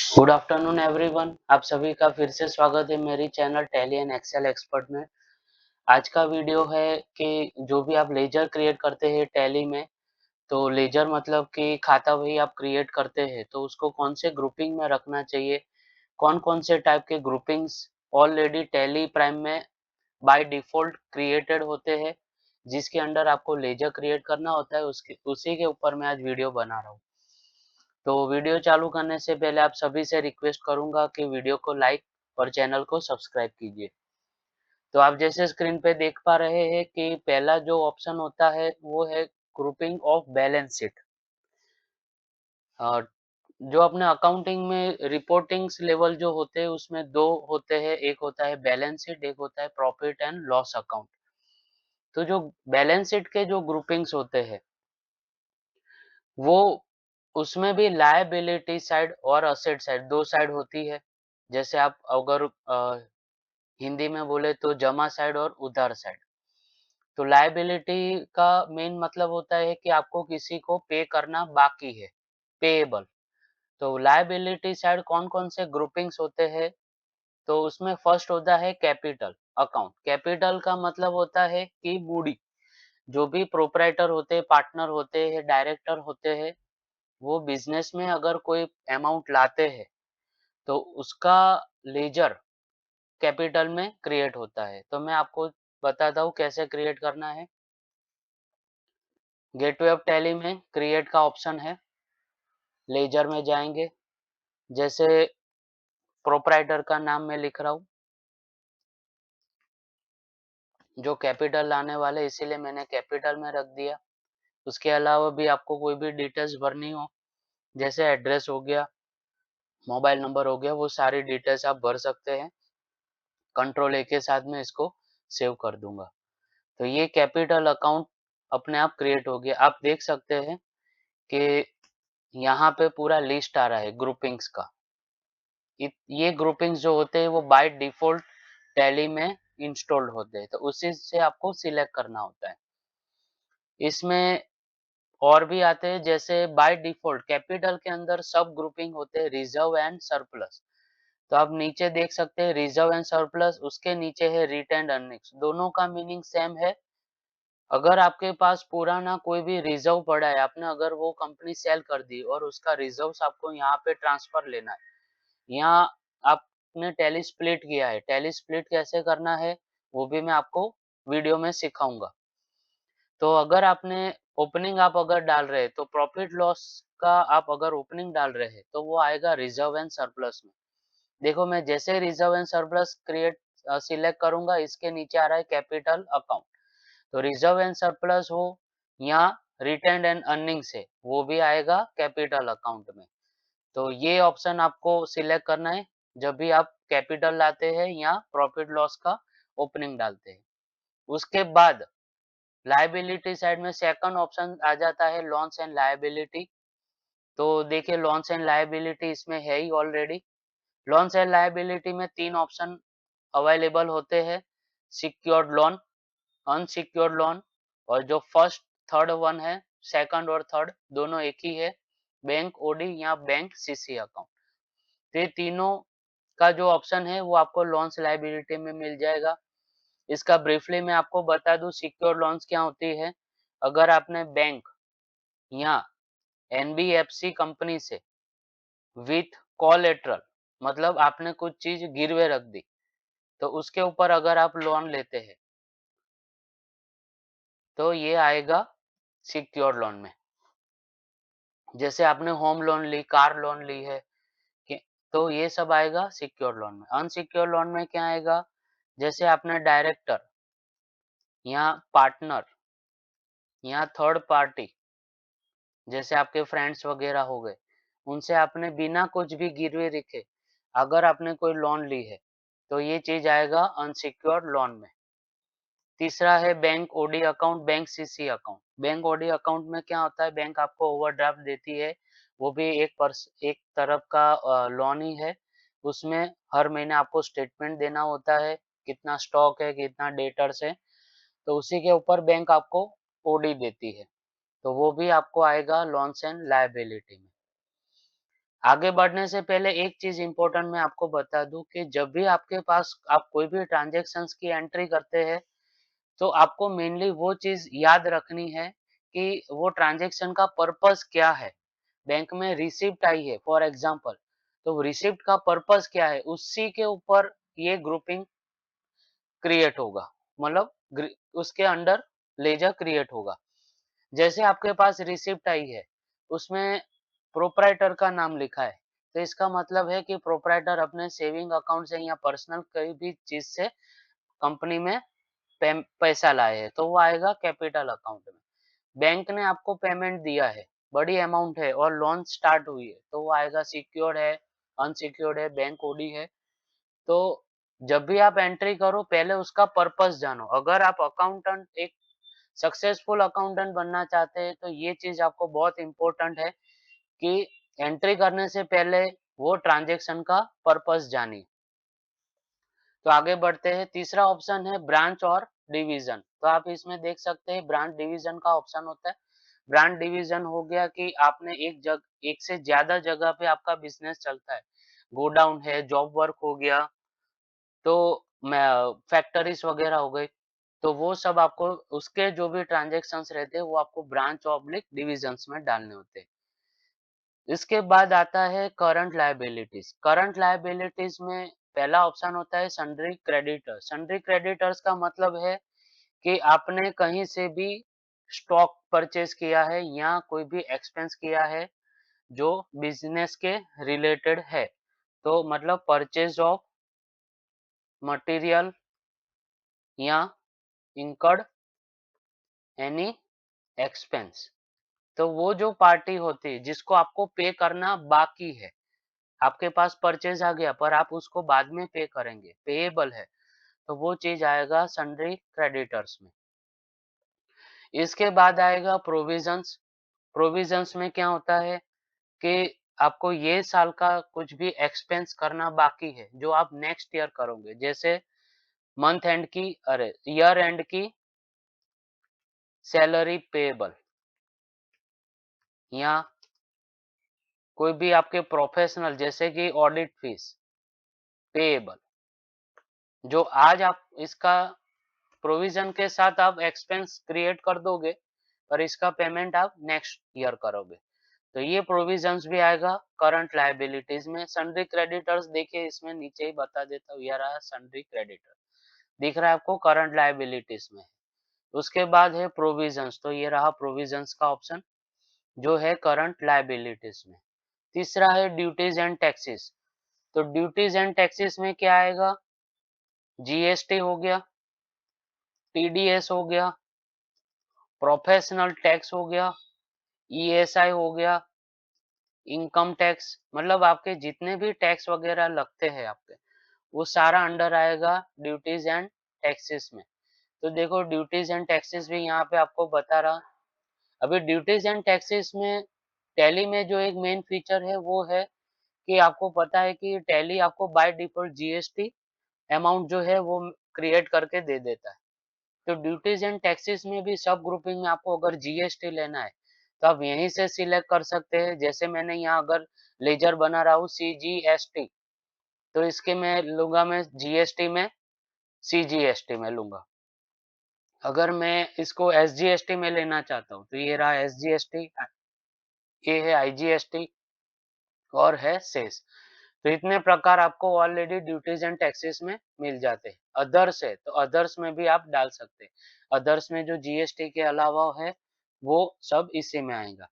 Good afternoon everyone. आप सभी का फिर से स्वागत है मेरी channel Tally and Excel expert में। आज का वीडियो है कि जो भी आप लेजर क्रिएट करते हैं टैली में, तो लेजर मतलब कि खाता वही आप क्रिएट करते हैं, तो उसको कौन से ग्रुपिंग में रखना चाहिए, कौन कौन से टाइप के ग्रुपिंग्स ऑलरेडी टैली प्राइम में बाय डिफॉल्ट क्रिएटेड होते हैं, जिसके अंडर आपको लेजर क्रिएट करना होता है, उसके उसी के ऊपर मैं आज वीडियो बना रहा हूँ। तो वीडियो चालू करने से पहले आप सभी से रिक्वेस्ट करूंगा कि वीडियो को लाइक और चैनल को सब्सक्राइब कीजिए। तो आप जैसे स्क्रीन पे देख पा रहे हैं कि पहला जो ऑप्शन होता है वो है ग्रुपिंग ऑफ बैलेंस शीट। जो अपने अकाउंटिंग में रिपोर्टिंग्स लेवल जो होते हैं उसमें दो होते हैं, एक होता है बैलेंस शीट, एक होता है प्रॉफिट एंड लॉस अकाउंट। तो जो बैलेंस शीट के जो ग्रुपिंग्स होते हैं वो उसमें भी लायबिलिटी साइड और असेट साइड दो साइड होती है। जैसे आप अगर हिंदी में बोले तो जमा साइड और उधार साइड। तो लायबिलिटी का मेन मतलब होता है कि आपको किसी को पे करना बाकी है, पेएबल। तो लायबिलिटी साइड कौन कौन से ग्रुपिंग्स होते हैं, तो उसमें फर्स्ट होता है कैपिटल अकाउंट। कैपिटल का मतलब होता है कि मूडी, जो भी प्रोपराइटर होते हैं, पार्टनर होते हैं, डायरेक्टर होते हैं, वो बिजनेस में अगर कोई अमाउंट लाते हैं तो उसका लेजर कैपिटल में क्रिएट होता है। तो मैं आपको बताता हूँ कैसे क्रिएट करना है। गेटवे ऑफ टैली में क्रिएट का ऑप्शन है, लेजर में जाएंगे। जैसे प्रोपराइटर का नाम मैं लिख रहा हूँ, जो कैपिटल लाने वाले, इसीलिए मैंने कैपिटल में रख दिया। उसके अलावा भी आपको कोई भी डिटेल्स भरनी हो, जैसे एड्रेस हो गया, मोबाइल नंबर हो गया, वो सारी डिटेल्स आप भर सकते हैं। कंट्रोल ए के साथ में इसको सेव कर दूंगा। तो ये कैपिटल अकाउंट अपने आप क्रिएट हो गया। आप देख सकते हैं कि यहाँ पे पूरा लिस्ट आ रहा है ग्रुपिंग्स का। ये ग्रुपिंग्स जो होते हैं वो बाय डिफॉल्ट टैली में इंस्टॉल्ड होते हैं, तो उसी से आपको सिलेक्ट करना होता है। इसमें और भी आते हैं, जैसे बाय डिफॉल्ट कैपिटल के अंदर सब ग्रुपिंग होते हैं रिजर्व एंड सरप्लस। तो आप नीचे देख सकते हैं रिजर्व एंड सरप्लस, उसके नीचे है रिटेन्ड अर्निंग्स। दोनों का मीनिंग सेम है। अगर आपके पास पुराना कोई भी रिजर्व पड़ा है, आपने अगर वो कंपनी सेल कर दी और उसका रिजर्व्स आपको यहाँ पे ट्रांसफर लेना है, यहाँ आपने टैली स्प्लिट किया है, टैली स्प्लिट कैसे करना है वो भी मैं आपको वीडियो में सिखाऊंगा। तो अगर आपने ओपनिंग आप अगर डाल रहे हैं, तो प्रॉफिट लॉस का आप अगर ओपनिंग डाल रहे हैं तो वो आएगा रिजर्व एंड सरप्लस में। देखो मैं जैसे reserve and surplus create select करूंगा, इसके नीचे आ रहा है कैपिटल अकाउंट। तो रिजर्व एंड सरप्लस हो या रिटेन्ड एंड अर्निंग्स है, वो भी आएगा कैपिटल अकाउंट में। तो ये ऑप्शन आपको सिलेक्ट करना है जब भी आप कैपिटल लाते हैं या प्रॉफिट लॉस का ओपनिंग डालते हैं। उसके बाद लायबिलिटी साइड में सेकंड ऑप्शन आ जाता है लॉन्स एंड लायबिलिटी। तो देखिए लॉन्स एंड लायबिलिटी इसमें है ही ऑलरेडी। लॉन्स एंड लायबिलिटी में तीन ऑप्शन अवेलेबल होते हैं, सिक्योर्ड लोन, अनसिक्योर्ड लोन, और जो फर्स्ट थर्ड वन है, सेकंड और थर्ड दोनों एक ही है, बैंक ओडी या बैंक सीसी अकाउंट। तो ये तीनों का जो ऑप्शन है वो आपको लोन्स लायबिलिटी में मिल जाएगा। इसका ब्रीफली मैं आपको बता दूं सिक्योर लोन्स क्या होती है। अगर आपने बैंक या एनबीएफसी कंपनी से विथ कोलेटरल, मतलब आपने कुछ चीज गिरवे रख दी, तो उसके ऊपर अगर आप लोन लेते हैं तो ये आएगा सिक्योर लोन में। जैसे आपने होम लोन ली, कार लोन ली है, तो ये सब आएगा सिक्योर लोन में। अनसिक्योर लोन में क्या आएगा, जैसे आपने डायरेक्टर या पार्टनर या थर्ड पार्टी, जैसे आपके फ्रेंड्स वगैरह हो गए, उनसे आपने बिना कुछ भी गिरवी रखे अगर आपने कोई लोन ली है, तो ये चीज आएगा अनसिक्योर्ड लोन में। तीसरा है bank OD account, bank CC account. Bank OD account में क्या होता है, बैंक आपको ओवरड्राफ्ट देती है, वो भी एक तरफ का लोन ही है। उसमें हर महीने आपको स्टेटमेंट देना होता है, कितना स्टॉक है, कितना डेटर्स है, तो उसी के ऊपर बैंक आपको ओडी देती है। तो वो भी आपको आएगा लॉन्स एंड लायबिलिटी में। आगे बढ़ने से पहले एक चीज इम्पोर्टेंट मैं आपको बता दूं कि जब भी आपके पास आप कोई भी ट्रांजैक्शंस की एंट्री करते हैं तो आपको मेनली वो चीज याद रखनी है कि वो ट्रांजैक्शन का पर्पस क्या है। बैंक में रिसिप्ट आई है फॉर एग्जांपल, तो रिसिप्ट का पर्पस क्या है, उसी के ऊपर ये ग्रुपिंग क्रिएट होगा, मतलब उसके अंडर लेजर क्रिएट होगा। जैसे आपके पास रिसिप्ट आई है, उसमें प्रोप्राइटर का नाम लिखा है, तो इसका मतलब है कि प्रोप्राइटर अपने सेविंग अकाउंट से या पर्सनल कोई भी चीज से कंपनी में पैसा लाए हैं, तो वो आएगा कैपिटल अकाउंट में। बैंक ने आपको पेमेंट दिया है, बड़ी अमाउंट है और लोन स्टार्ट हुई है, तो वो आएगा सिक्योर्ड है, अनसिक्योर्ड है, बैंक ओडी है। तो जब भी आप एंट्री करो पहले उसका पर्पस जानो। अगर आप अकाउंटेंट एक सक्सेसफुल अकाउंटेंट बनना चाहते हैं तो ये चीज आपको बहुत इंपॉर्टेंट है कि एंट्री करने से पहले वो ट्रांजैक्शन का पर्पस जानिए। तो आगे बढ़ते हैं, तीसरा ऑप्शन है ब्रांच और डिवीजन। तो आप इसमें देख सकते हैं ब्रांच डिवीजन का ऑप्शन होता है। ब्रांच डिवीजन हो गया कि आपने एक से ज्यादा जगह पे आपका बिजनेस चलता है, गोडाउन है, जॉब वर्क हो गया, तो फैक्ट्रीज वगैरह हो गई, तो वो सब आपको उसके जो भी ट्रांजैक्शंस रहते हैं वो आपको ब्रांच ऑब्लिक डिविजन्स में डालने होते हैं। इसके बाद आता है करंट लायबिलिटीज। करंट लायबिलिटीज में पहला ऑप्शन होता है सन्ड्री क्रेडिटर। सन्ड्री क्रेडिटर्स का मतलब है कि आपने कहीं से भी स्टॉक परचेज किया है या कोई भी एक्सपेंस किया है जो बिजनेस के रिलेटेड है, तो मतलब परचेज ऑफ मटेरियल या इनकर्ड एनी एक्सपेंस। तो वो जो पार्टी होती है जिसको आपको पे करना बाकी है, आपके पास परचेज आ गया पर आप उसको बाद में पे करेंगे, पेएबल है, तो वो चीज आएगा सन्ड्री क्रेडिटर्स में। इसके बाद आएगा प्रोविजंस। प्रोविजंस में क्या होता है कि आपको ये साल का कुछ भी एक्सपेंस करना बाकी है जो आप नेक्स्ट ईयर करोगे, जैसे मंथ एंड की, अरे ईयर एंड की सैलरी पेएबल, या कोई भी आपके प्रोफेशनल जैसे कि ऑडिट फीस पेएबल, जो आज आप इसका प्रोविजन के साथ आप एक्सपेंस क्रिएट कर दोगे पर इसका पेमेंट आप नेक्स्ट ईयर करोगे, तो ये प्रोविजंस भी आएगा करंट लायबिलिटीज में। सन्ड्री क्रेडिटर्स देखिए इसमें नीचे ही बता देता हूँ, ये रहा सन्ड्री क्रेडिटर, दिख रहा है आपको करंट लायबिलिटीज में। उसके बाद है प्रोविजंस, तो ये रहा प्रोविजंस का ऑप्शन जो है करंट लायबिलिटीज में। तीसरा है ड्यूटीज एंड टैक्सेस। तो ड्यूटीज एंड टैक्सेस में क्या आएगा, जीएसटी हो गया, टीडीएस हो गया, प्रोफेशनल टैक्स हो गया, ईएसआई हो गया, इनकम टैक्स, मतलब आपके जितने भी टैक्स वगैरह लगते हैं आपके, वो सारा अंडर आएगा ड्यूटीज एंड टैक्सेस में। तो देखो ड्यूटीज एंड टैक्सेस भी यहाँ पे आपको बता रहा। अभी ड्यूटीज एंड टैक्सेस में टैली में जो एक मेन फीचर है वो है कि आपको पता है कि टैली आपको बाय डिफॉल्ट जीएसटी अमाउंट जो है वो क्रिएट करके दे देता है। तो ड्यूटीज एंड टैक्सेस में भी सब ग्रुपिंग में आपको अगर जीएसटी लेना है तो आप यहीं से सिलेक्ट कर सकते हैं। जैसे मैंने यहाँ अगर लेजर बना रहा हूँ सीजीएसटी, तो इसके मैं लूंगा, मैं जीएसटी में सीजीएसटी में लूंगा। अगर मैं इसको एसजीएसटी में लेना चाहता हूँ तो ये रहा एसजीएसटी, ये है आईजीएसटी और है सेस। तो इतने प्रकार आपको ऑलरेडी ड्यूटीज एंड टैक्सेस में मिल जाते हैं। अदर्स है तो अदर्स में भी आप डाल सकते हैं, अदर्स में जो जीएसटी के अलावा है वो सब इसी में आएगा।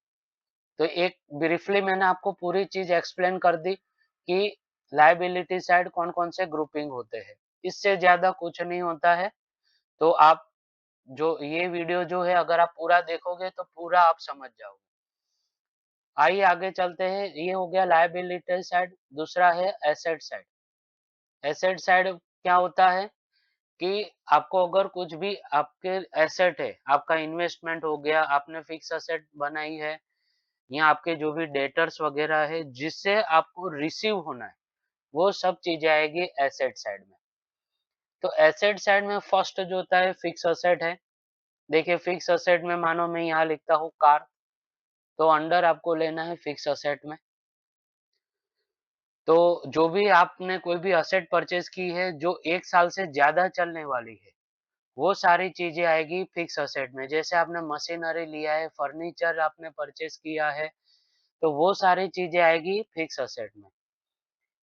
तो एक ब्रीफली मैंने आपको पूरी चीज एक्सप्लेन कर दी कि लायबिलिटी साइड कौन कौन से ग्रुपिंग होते हैं, इससे ज्यादा कुछ नहीं होता है। तो आप जो ये वीडियो जो है अगर आप पूरा देखोगे तो पूरा आप समझ जाओगे। आइए आगे चलते हैं, ये हो गया लायबिलिटी साइड। दूसरा है एसेट साइड। एसेट साइड क्या होता है कि आपको अगर कुछ भी आपके एसेट है, आपका इन्वेस्टमेंट हो गया, आपने फिक्स एसेट बनाई है, या आपके जो भी डेटर्स वगैरह है जिससे आपको रिसीव होना है, वो सब चीजें आएगी एसेट साइड में। तो एसेट साइड में फर्स्ट जो होता है फिक्स एसेट है। देखिए फिक्स एसेट में मानो मैं यहाँ लिखता हूँ कार, तो अंडर आपको लेना है फिक्स एसेट में। तो जो भी आपने कोई भी असेट परचेज़ की है जो 1 साल से ज़्यादा चलने वाली है, वो सारी चीज़ें आएगी फिक्स असेट में। जैसे आपने मशीनरी लिया है, फर्नीचर आपने परचेज़ किया है, तो वो सारी चीज़ें आएगी फिक्स असेट में।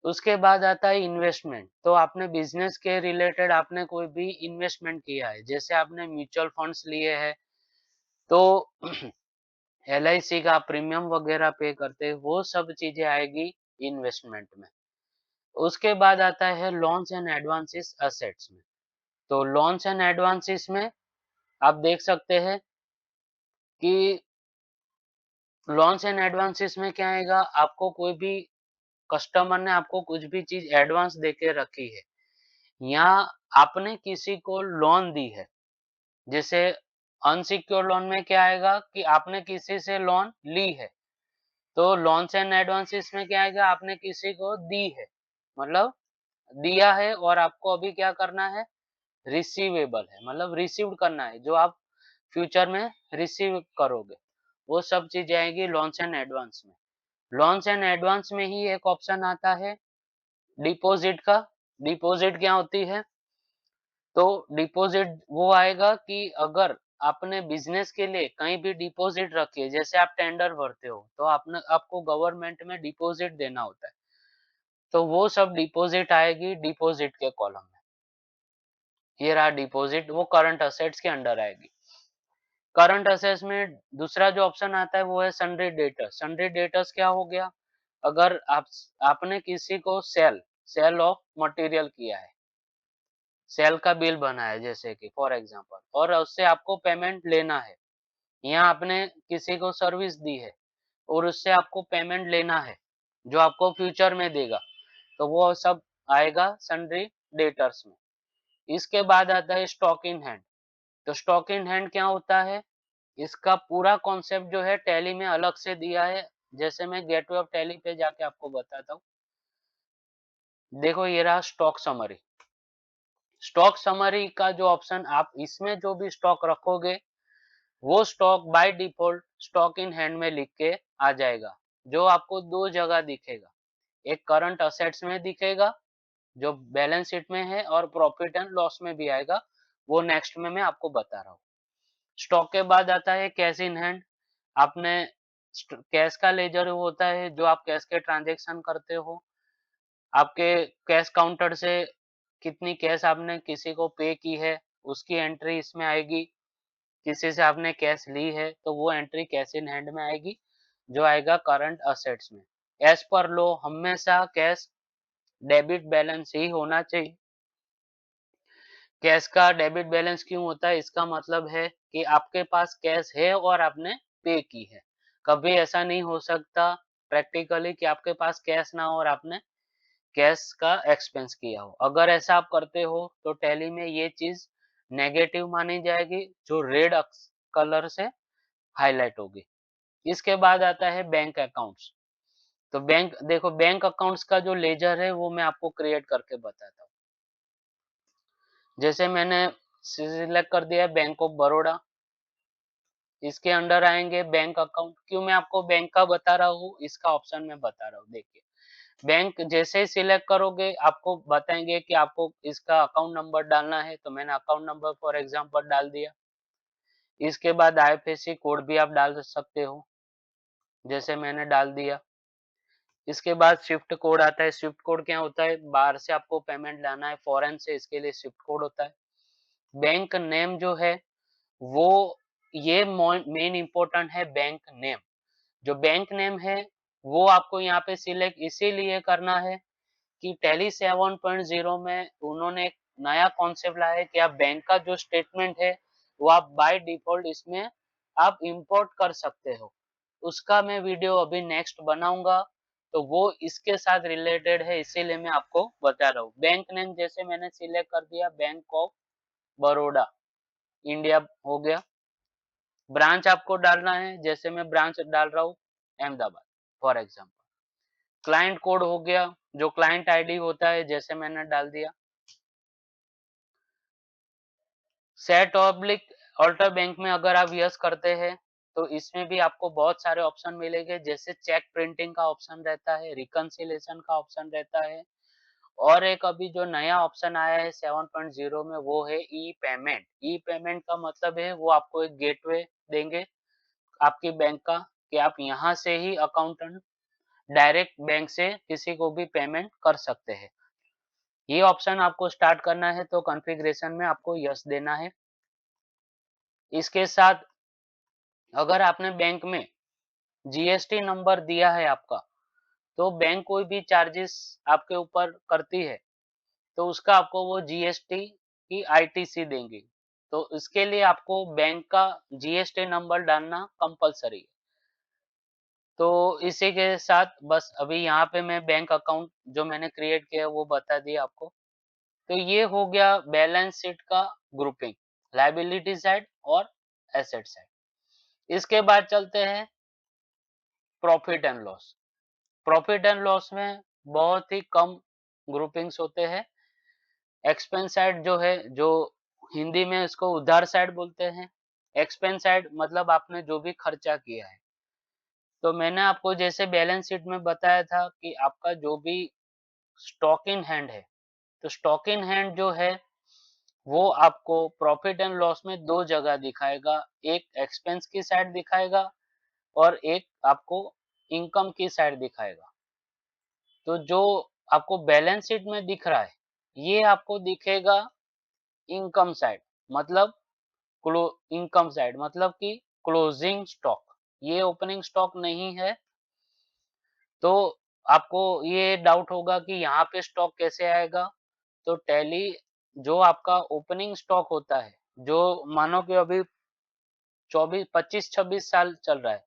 उसके बाद आता है इन्वेस्टमेंट, तो आपने बिज़नेस के रिलेटेड आपने कोई भी इन्वेस्टमेंट किया है, जैसे आपने म्यूचुअल फंड्स लिए हैं, तो एलआईसी का प्रीमियम वगैरह पे करते हैं, वो सब चीज़ें आएगी इन्वेस्टमेंट में। उसके बाद आता है लोन्स एंड एडवांसेस असेट्स में। तो लोन्स एंड एडवांसेस में आप देख सकते हैं कि लोन्स एंड एडवांसेस में क्या आएगा, आपको कोई भी कस्टमर ने आपको कुछ भी चीज़ एडवांस देके रखी है, या आपने किसी को लोन दी है, जैसे अनसिक्योर्ड लोन में क्या आएगा कि आपने किसी से लोन ली है, तो लोन्स एंड एडवांसेस में क्या आएगा, आपने किसी को दी है, मतलब दिया है और आपको अभी क्या करना है, रिसीवेबल है, मतलब रिसीव्ड करना है, जो आप फ्यूचर में रिसीव करोगे, वो सब चीज़ें आएगी लोन्स एंड एडवांस में। लोन्स एंड एडवांस में ही एक ऑप्शन आता है डिपॉजिट का। डिपॉजिट क्या होती है? तो डिपॉजिट वो आएगा कि अगर आपने बिज़नेस के लिए कहीं भी डिपॉजिट रखी है, जैसे आप टेंडर भरते हो, तो आपको गवर्नमेंट में डिपॉजिट देना होता है। तो वो सब डिपॉजिट आएगी डिपॉजिट के कॉलम में। ये रहा डिपॉजिट, वो करंट असेट्स के अंडर आएगी। करंट असेट्स में दूसरा जो ऑप्शन आता है वो है सन्ड्री डेटर्स। सन्ड्री डेटर्स क्या हो गया? अगर आपने किसी को सेल ऑफ मटेरियल किया है, सेल का बिल बना है जैसे कि फॉर एग्जांपल, और उससे आपको पेमेंट लेना है, या आपने किसी को सर्विस दी है और उससे आपको पेमेंट लेना है, जो आपको फ्यूचर में देगा, तो वो सब आएगा सन्ड्री डेटर्स में। इसके बाद आता है स्टॉक इन हैंड। तो स्टॉक इन हैंड क्या होता है? इसका पूरा कॉन्सेप्ट जो है टैली में अलग से दिया है, जैसे मैं गेटवे ऑफ टैली पे जाके आपको बताता हूँ। देखो ये रहा स्टॉक समरी। स्टॉक समरी का जो ऑप्शन, आप इसमें जो भी स्टॉक रखोगे, वो stock by default stock in hand में लिख के आ जाएगा, जो आपको 2 जगह दिखेगा। एक करंट असेट्स में दिखेगा, जो बैलेंस शीट में है, और प्रॉफिट एंड लॉस में भी आएगा, वो नेक्स्ट में मैं आपको बता रहा हूँ। स्टॉक के बाद आता है कैश इन हैंड। आपने कैश का लेजर होता है, जो आप कैश के ट्रांजैक्शन करते हो। आपके कैश काउंटर से कितनी कैश आपने किसी को पे की है, उसकी एंट्री इसमें आएगी। किसी से आपने कैश ली है, तो वो एंट्री कैश इन हैंड में आएगी, जो आएगा करंट असेट्स में। एज़ पर लॉ हमेशा कैश डेबिट बैलेंस ही होना चाहिए। कैश का डेबिट बैलेंस क्यों होता है? इसका मतलब है कि आपके पास कैश है और आपने पे की है। कभी ऐसा नहीं हो सकता प्रैक्टिकली कि आपके पास कैश ना हो और आपने कैश का एक्सपेंस किया हो। अगर ऐसा आप करते हो तो टैली में ये चीज़ नेगेटिव मानी जाएगी, जो रेड कलर से हाइलाइट होगी। इसके बाद आता है बैंक अकाउंट्स। तो बैंक देखो, बैंक अकाउंट्स का जो लेजर है वो मैं आपको क्रिएट करके बताता हूँ। जैसे मैंने सिलेक्ट कर दिया है बैंक ऑफ बड़ौदा, इसके अंडर आएँगे बैंक अकाउंट। क्यों मैं आपको बैंक का बता रहा हूँ, इसका ऑप्शन मैं बता रहा हूँ, देखिए। बैंक जैसे ही सिलेक्ट करोगे, आपको बताएँगे कि आपको इसका अकाउंट नंबर डालना है, तो मैंने अकाउंट नंबर फॉर एग्ज़ाम्पल डाल दिया। इसके बाद आईएफएससी कोड भी आप डाल सकते हो, जैसे मैंने डाल दिया। इसके बाद स्विफ्ट कोड आता है। स्विफ्ट कोड क्या होता है? बाहर से आपको पेमेंट लाना है, फॉरेन से, इसके लिए स्विफ्ट कोड होता है। बैंक नेम जो है, वो ये मेन इम्पोर्टेंट है, बैंक नेम। जो बैंक नेम है, वो आपको यहाँ पे सिलेक्ट इसीलिए करना है कि टैली 7.0 में उन्होंने एक नया कॉन्सेप्ट लाया है कि आप बैंक का जो स्टेटमेंट है, वो आप बाय डिफ़ॉल्ट इसमें आप इम्पोर्ट कर सकते हो। उसका मैं वीडियो अभी नेक्स्ट बनाऊँगा, तो वो इसके साथ रिलेटेड है, इसीलिए मैं आपको बता रहा हूँ। बैंक नेम जैसे मैंने सिलेक्ट कर दिया, बैंक ऑफ बड़ौदा, इंडिया हो गया। ब्रांच आपको डालना है, जैसे मैं ब्रांच डाल रहा हूँ Ahmedabad for example. Client code हो गया, जो क्लाइंट आईडी होता है, जैसे मैंने डाल दिया। सेट ऑब्लिक अल्टर बैंक में अगर आप यस करते हैं, तो इसमें भी आपको बहुत सारे ऑप्शन मिलेंगे, जैसे चेक प्रिंटिंग का ऑप्शन रहता है, रिकन्सिलिएशन का ऑप्शन रहता है, और एक अभी जो नया ऑप्शन आया है 7.0 में वो है ई पेमेंट। ई पेमेंट का मतलब है वो आपको एक गेटवे देंगे आपकी बैंक का, कि आप यहाँ से ही अकाउंटेंट डायरेक्ट बैंक से किसी को भी पेमेंट कर सकते हैं। ये ऑप्शन आपको स्टार्ट करना है तो कॉन्फ़िगरेशन में आपको यस देना है। इसके साथ अगर आपने बैंक में जीएसटी नंबर दिया है आपका, तो बैंक कोई भी चार्जेस आपके ऊपर करती है, तो उसका आपको वो जीएसटी की आईटीसी देंगी। तो इसके लिए आपको बैंक का जीएसटी नंबर डालना कंपल्सरी है। तो इसी के साथ बस अभी यहाँ पे मैं बैंक अकाउंट जो मैंने क्रिएट किया है वो बता दिया आपको। तो ये हो गया बैलेंस शीट का ग्रुपिंग, लायबिलिटी साइड और एसेट साइड। इसके बाद चलते हैं profit and loss. Profit and loss में बहुत ही कम ग्रुपिंग्स होते हैं। एक्सपेंस साइड जो है, जो हिंदी में इसको उधार साइड बोलते हैं। एक्सपेंस साइड मतलब आपने जो भी खर्चा किया है। तो मैंने आपको जैसे बैलेंस शीट में बताया था कि आपका जो भी स्टॉक इन हैंड है, तो स्टॉक इन हैंड जो है वो आपको प्रॉफिट एंड लॉस में 2 जगह दिखाएगा। एक एक्सपेंस की साइड दिखाएगा और एक आपको इनकम की साइड दिखाएगा। तो जो आपको बैलेंस शीट में दिख रहा है, ये आपको दिखेगा इनकम साइड, मतलब क्लो इनकम साइड मतलब कि क्लोजिंग स्टॉक। ये ओपनिंग स्टॉक नहीं है। तो आपको ये डाउट होगा कि यहाँ पे स्टॉक कैसे आएगा? तो टैली जो आपका ओपनिंग स्टॉक होता है, जो मानो कि अभी 24 25-26 साल चल रहा है,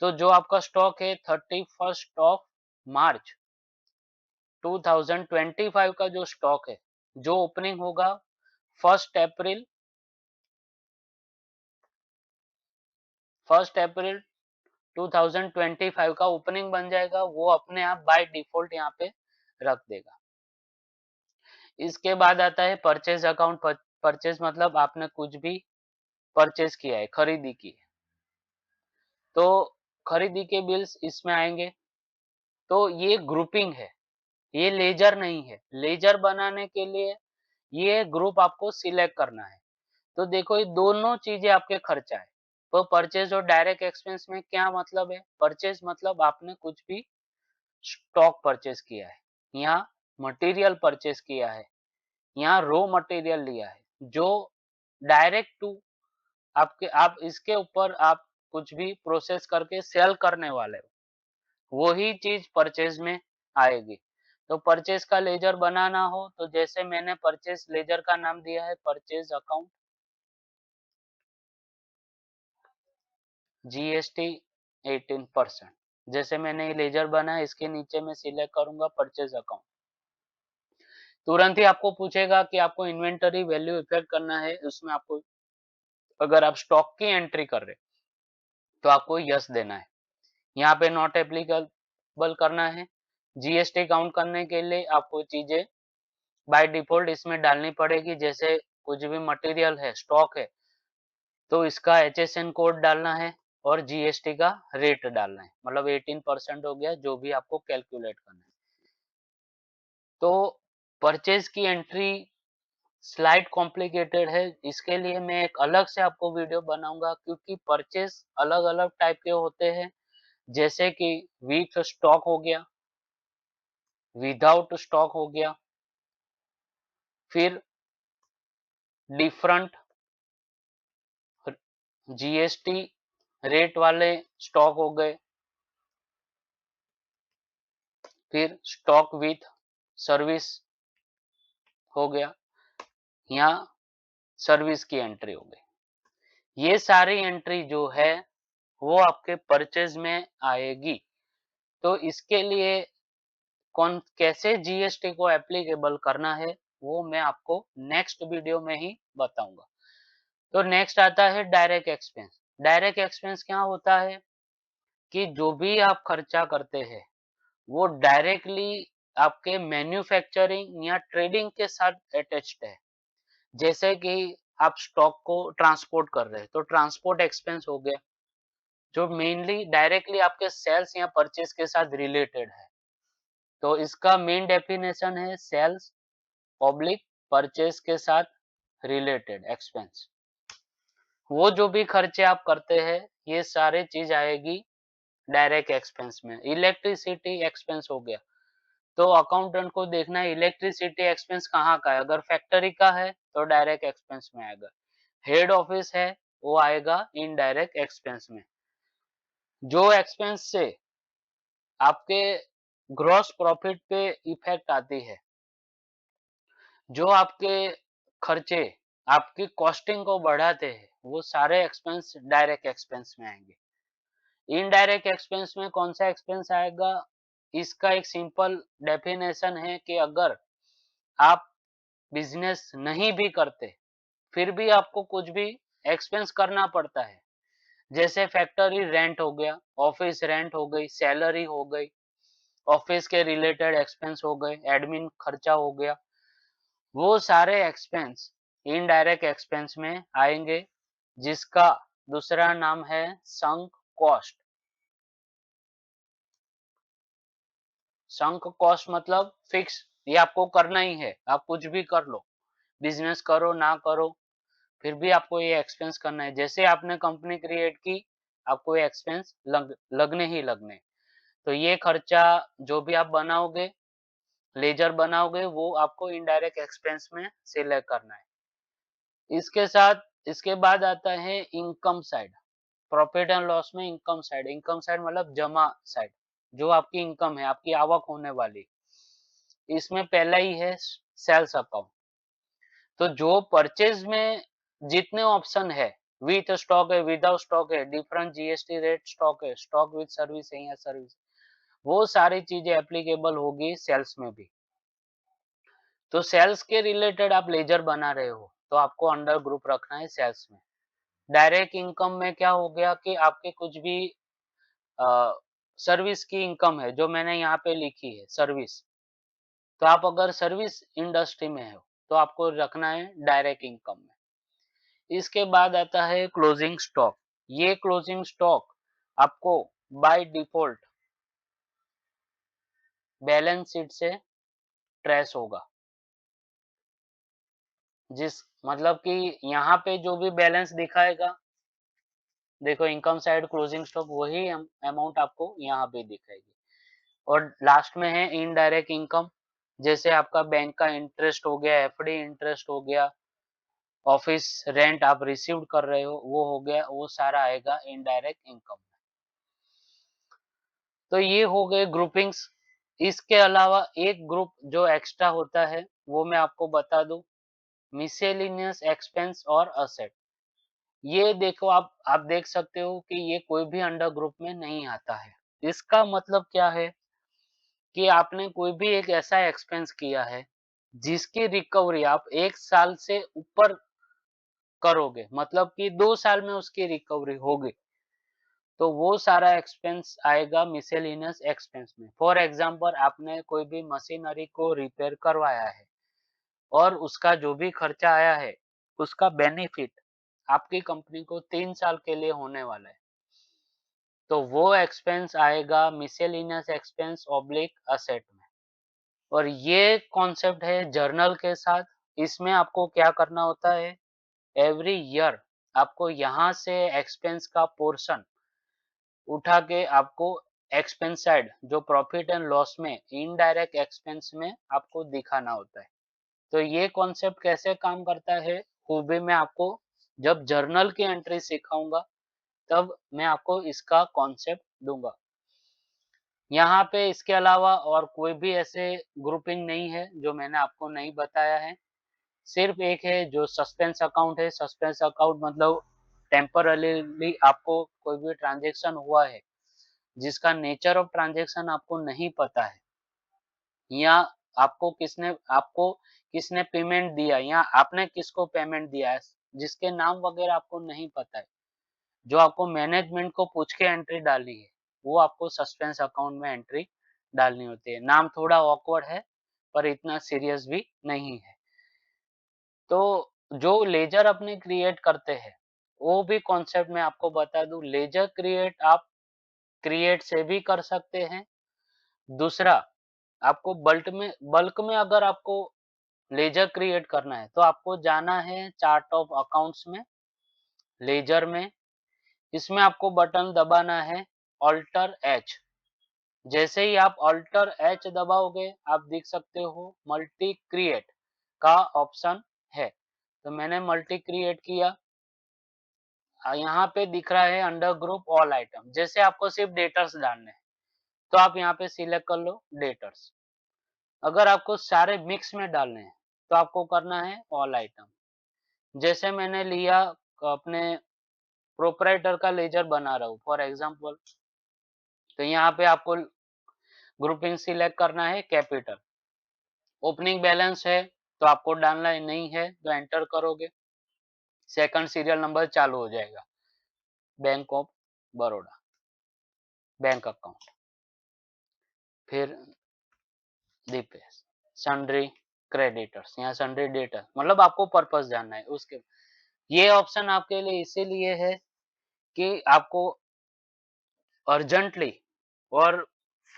तो जो आपका स्टॉक है 31st ऑफ मार्च 2025 का जो स्टॉक है, जो ओपनिंग होगा 1st अप्रैल 1st अप्रैल 2025 का ओपनिंग बन जाएगा, वो अपने आप बाय डिफ़ॉल्ट यहाँ पे रख देगा। इसके बाद आता है परचेज़ अकाउंट। परचेज़ मतलब आपने कुछ भी परचेज़ किया है, खरीदी की है। तो खरीदी के बिल्स इसमें आएँगे। तो ये ग्रुपिंग है, ये लेजर नहीं है। लेजर बनाने के लिए ये ग्रुप आपको सिलेक्ट करना है। तो देखो ये दोनों चीज़ें आपके खर्चा है। तो परचेज़ और डायरेक्ट एक्सपेंस में क्या मतलब है? परचेज़ मतलब आपने कुछ भी स्टॉक परचेज़ किया है, या मटेरियल परचेज़ किया है, या रॉ मटेरियल लिया है, जो डायरेक्ट टू आपके आप इसके ऊपर आप कुछ भी प्रोसेस करके सेल करने वाले हो, वही चीज़ परचेज़ में आएगी। तो परचेज़ का लेजर बनाना हो तो जैसे मैंने परचेज़ लेजर का नाम दिया है परचेज़ अकाउंट, जीएसटी 18%। जैसे मैंने ये लेजर बनाया, इसके नीचे मैं सिलेक्ट करूँगा परचेज़ अकाउंट। तुरंत ही आपको पूछेगा कि आपको इन्वेंटरी वैल्यू इफेक्ट करना है, उसमें आपको अगर आप स्टॉक की एंट्री कर रहे हैं, तो आपको यस देना है। यहाँ पे नॉट एप्लीकेबल करना है। जीएसटी काउंट करने के लिए आपको चीज़ें बाय डिफ़ॉल्ट इसमें डालनी पड़ेगी, जैसे कुछ भी मटेरियल है, स्टॉक है, तो इसका एचएसएन कोड डालना है और जीएसटी का रेट डालना है। मतलब 18% हो गया, जो भी आपको कैलकुलेट करना है। तो परचेज़ की एंट्री स्लाइड कॉम्प्लिकेटेड है, इसके लिए मैं एक अलग से आपको वीडियो बनाऊँगा, क्योंकि परचेज़ अलग-अलग टाइप के होते हैं, जैसे कि विथ स्टॉक हो गया, विदाउट स्टॉक हो गया, फिर डिफरेंट जीएसटी रेट वाले स्टॉक हो गए, फिर स्टॉक विथ सर्विस हो गया, या सर्विस की एंट्री हो गई। ये सारी एंट्री जो है वो आपके परचेज़ में आएगी। तो इसके लिए कौन कैसे जीएसटी को एप्लीकेबल करना है, वो मैं आपको नेक्स्ट वीडियो में ही बताऊंगा। तो नेक्स्ट आता है डायरेक्ट एक्सपेंस। डायरेक्ट एक्सपेंस क्या होता है कि जो भी आप खर्चा करते हैं वो डायरेक्टली आपके मैन्युफैक्चरिंग या ट्रेडिंग के साथ अटैच्ड है। जैसे कि आप स्टॉक को ट्रांसपोर्ट कर रहे हैं, तो ट्रांसपोर्ट एक्सपेंस हो गया। जो मेनली डायरेक्टली आपके सेल्स या परचेज के साथ रिलेटेड है। तो इसका मेन डेफिनेशन है सेल्स ऑब्लिक परचेज के साथ रिलेटेड एक्सपेंस। वो जो भी खर्चे आप करते हैं, ये सारे चीज आएगी डायरेक्ट एक्सपेंस में। इलेक्ट्रिसिटी एक्सपेंस हो गया, तो अकाउंटेंट को देखना है इलेक्ट्रिसिटी एक्सपेंस कहाँ का है। अगर फैक्ट्री का है तो डायरेक्ट एक्सपेंस में आएगा, हेड ऑफिस है वो आएगा इनडायरेक्ट एक्सपेंस में। जो एक्सपेंस से आपके ग्रॉस प्रॉफिट पे इफेक्ट आती है, जो आपके खर्चे आपकी कॉस्टिंग को बढ़ाते हैं, वो सारे एक्सपेंस डायरेक्ट एक्सपेंस में आएंगे। इनडायरेक्ट एक्सपेंस में कौन सा एक्सपेंस आएगा, इसका एक सिंपल डेफिनेशन है कि अगर आप बिजनेस नहीं भी करते फिर भी आपको कुछ भी एक्सपेंस करना पड़ता है, जैसे फैक्ट्री रेंट हो गया, ऑफिस रेंट हो गई, सैलरी हो गई, ऑफिस के रिलेटेड एक्सपेंस हो गए, एडमिन खर्चा हो गया, वो सारे एक्सपेंस इनडायरेक्ट एक्सपेंस में आएंगे, जिसका दूसरा नाम है संक कॉस्ट। संक कॉस्ट मतलब फिक्स, ये आपको करना ही है, आप कुछ भी कर लो, बिजनेस करो ना करो, फिर भी आपको ये एक्सपेंस करना है। जैसे आपने कंपनी क्रिएट की, आपको ये एक्सपेंस लगने ही लगने। तो ये खर्चा जो भी आप बनाओगे, लेजर बनाओगे, वो आपको इनडायरेक्ट एक्सपेंस में सिलेक्ट करना है। इसके साथ इसके बाद आता है income side. Profit and loss में इनकम साइड, इनकम साइड मतलब जमा साइड, जो आपकी इनकम है, आपकी आवक होने वाली, इसमें पहला ही है सेल्स अकाउंट। तो जो परचेज में जितने ऑप्शन है, विथ स्टॉक है, विदाउट स्टॉक है, डिफरेंट जीएसटी रेट स्टॉक है, स्टॉक विथ सर्विस है या सर्विस, वो सारी चीजें एप्लीकेबल होगी सेल्स में भी। तो सेल्स के रिलेटेड आप लेजर बना रहे हो तो आपको अंडर ग्रुप रखना है सेल्स में। डायरेक्ट इनकम में क्या हो गया कि आपके कुछ भी सर्विस की इनकम है, जो मैंने यहाँ पे लिखी है सर्विस, तो आप अगर सर्विस इंडस्ट्री में हो तो आपको रखना है डायरेक्ट इनकम में। इसके बाद आता है क्लोजिंग स्टॉक। ये क्लोजिंग स्टॉक आपको बाय डिफॉल्ट बैलेंस शीट से ट्रेस होगा, जिस मतलब कि यहाँ पे जो भी बैलेंस दिखाएगा, देखो इनकम साइड क्लोजिंग स्टॉक, वही अमाउंट आपको यहाँ पे दिखाएगी। और लास्ट में है इनडायरेक्ट इनकम, जैसे आपका बैंक का इंटरेस्ट हो गया, एफडी इंटरेस्ट हो गया, ऑफिस रेंट आप रिसीव कर रहे हो, वो हो गया, वो सारा आएगा इनडायरेक्ट इनकम में। तो ये हो गए ग्रुपिंग्स। इसके अलावा एक ग्रुप जो एक्स्ट्रा होता है वो मैं आपको बता दूं, मिसेलिनियस एक्सपेंस और असेट। ये देखो, आप देख सकते हो कि ये कोई भी अंडर ग्रुप में नहीं आता है। इसका मतलब क्या है कि आपने कोई भी एक ऐसा एक्सपेंस किया है जिसकी रिकवरी आप 1 साल से ऊपर करोगे, मतलब कि 2 साल में उसकी रिकवरी होगी, तो वो सारा एक्सपेंस आएगा मिसेलिनियस एक्सपेंस में। फॉर एग्जांपल, आपने कोई भी मशीनरी को रिपेयर करवाया है और उसका जो भी खर्चा आया है, उसका बेनिफिट आपकी कंपनी को 3 साल के लिए होने वाला है, तो वो एक्सपेंस आएगा मिसेलिनियस एक्सपेंस ऑब्लिक असेट में। और ये कॉन्सेप्ट है जर्नल के साथ। इसमें आपको क्या करना होता है, एवरी ईयर आपको यहाँ से एक्सपेंस का पोर्शन उठा के आपको एक्सपेंस साइड, जो प्रॉफिट एंड लॉस में इनडायरेक्ट एक्सपेंस में आपको दिखाना होता है। तो ये कॉन्सेप्ट कैसे काम करता है, वो भी मैं आपको जब जर्नल की एंट्री सिखाऊंगा तब मैं आपको इसका कॉन्सेप्ट दूंगा। यहाँ पे इसके अलावा और कोई भी ऐसे ग्रुपिंग नहीं है जो मैंने आपको नहीं बताया है। सिर्फ एक है जो सस्पेंस अकाउंट है। सस्पेंस अकाउंट मतलब टेम्पररीली आपको कोई भी ट्रांजैक्शन हुआ है जिसका नेचर ऑफ ट्रांजैक्शन आपको नहीं पता है, या आपको किसने पेमेंट दिया या आपने किसको पेमेंट दिया है, जिसके नाम वगैरह आपको नहीं पता है, जो आपको मैनेजमेंट को पूछ के एंट्री डालनी है, वो आपको सस्पेंस अकाउंट में एंट्री डालनी होती है। नाम थोड़ा ऑकवर्ड है पर इतना सीरियस भी नहीं है। तो जो लेजर अपने क्रिएट करते हैं वो भी कॉन्सेप्ट मैं आपको बता दूं। लेजर क्रिएट आप क्रिएट से भी कर सकते हैं। दूसरा, आपको बल्क में अगर आपको लेजर क्रिएट करना है तो आपको जाना है चार्ट ऑफ अकाउंट्स में, लेजर में। इसमें आपको बटन दबाना है ऑल्टर एच। जैसे ही आप ऑल्टर एच दबाओगे आप देख सकते हो मल्टी क्रिएट का ऑप्शन है। तो मैंने मल्टी क्रिएट किया। यहाँ पे दिख रहा है अंडर ग्रुप ऑल आइटम। जैसे आपको सिर्फ डेटर्स डालने हैं तो आप यहाँ पे सिलेक्ट कर लो डेटर्स। अगर आपको सारे मिक्स में डालने हैं तो आपको करना है ऑल आइटम। जैसे मैंने लिया अपने प्रोपराइटर का लेजर बना रहा हूँ फॉर एग्जांपल, तो यहाँ पे आपको ग्रुपिंग सिलेक्ट करना है कैपिटल। ओपनिंग बैलेंस है तो आपको डालना है, नहीं है तो एंटर करोगे। सेकंड सीरियल नंबर चालू हो जाएगा, bank of Baroda bank account. फिर दीपेश सन्ड्री क्रेडिटर्स, यहाँ सन्ड्री डेटर, मतलब आपको पर्पस जानना है उसके। ये ऑप्शन आपके लिए इसीलिए है कि आपको अर्जेंटली और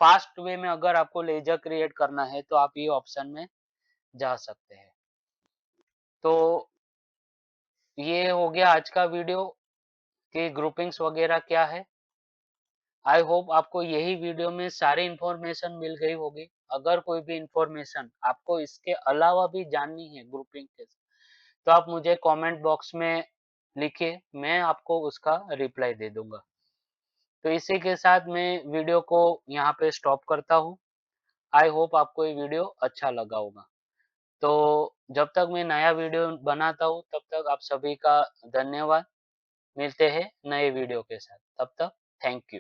फास्ट वे में अगर आपको लेजर क्रिएट करना है तो आप ये ऑप्शन में जा सकते हैं। तो ये हो गया आज का वीडियो कि ग्रुपिंग्स वगैरह क्या है। आई होप आपको यही वीडियो में सारी इंफॉर्मेशन मिल गई होगी। अगर कोई भी इंफॉर्मेशन आपको इसके अलावा भी जाननी है ग्रुपिंग के, तो आप मुझे कमेंट बॉक्स में लिखिए, मैं आपको उसका रिप्लाई दे दूंगा। तो इसी के साथ मैं वीडियो को यहाँ पे स्टॉप करता हूँ। आई होप आपको ये वीडियो अच्छा लगा होगा। तो जब तक मैं नया वीडियो बनाता हूँ तब तक आप सभी का धन्यवाद। मिलते हैं नए वीडियो के साथ, तब तक थैंक यू।